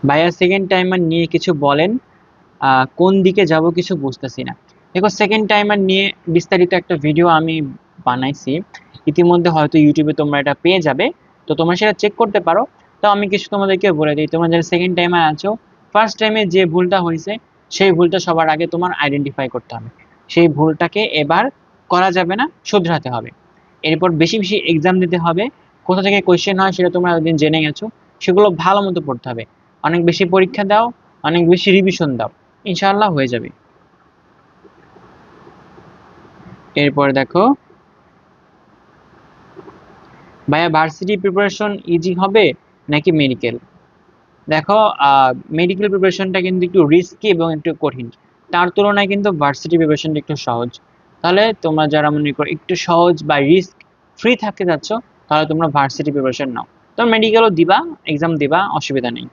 ভাইয়া second timer নিয়ে কিছু বলেন, কোন দিকে যাব কিছু বুঝতেছি না। দেখো সেকেন্ড টাইমার নিয়ে বিস্তারিত একটা ভিডিও আমি বানাইছি, ইতিমধ্যে হয়তো ইউটিউবে তোমরা এটা পেয়ে যাবে, তো তোমরা সেটা চেক করতে পারো। তো আমি কিছু তোমাদেরকে বলে দিই, তোমরা যারা সেকেন্ড টাইমার আছো, ফার্স্ট টাইমে যে ভুলটা হয়েছে সেই ভুলটা সবার আগে তোমার আইডেন্টিফাই করতে হবে। সেই ভুলটাকে এবার করা যাবে না, শুধরাতে হবে। এরপর বেশি বেশি এক্সাম দিতে হবে, কোথা থেকে কোয়েশ্চেন হয় সেটা তোমরা একদিন জেনে গেছো, সেগুলো ভালো মতো পড়তে হবে। অনেক বেশি পরীক্ষা দাও, অনেক বেশি রিভিশন দাও, ইনশাআল্লাহ হয়ে যাবে। এরপর দেখো, ভাইয়া ভার্সিটি প্রিপারেশন ইজি হবে নাকি মেডিকেল? দেখো, মেডিকেল প্রিপারেশনটা কিন্তু একটু রিস্কি এবং একটু কঠিন, তার তুলনায় কিন্তু ভার্সিটি প্রিপারেশনটা একটু সহজ। তাহলে তোমরা যারা মনে করো একটু সহজ বা রিস্ক ফ্রি থাকতে যাচ্ছ, তাহলে তোমরা ভার্সিটি প্রিপারেশন নাও। তো মেডিকেলও দিবা, এক্সাম দিবা, অসুবিধা নেই।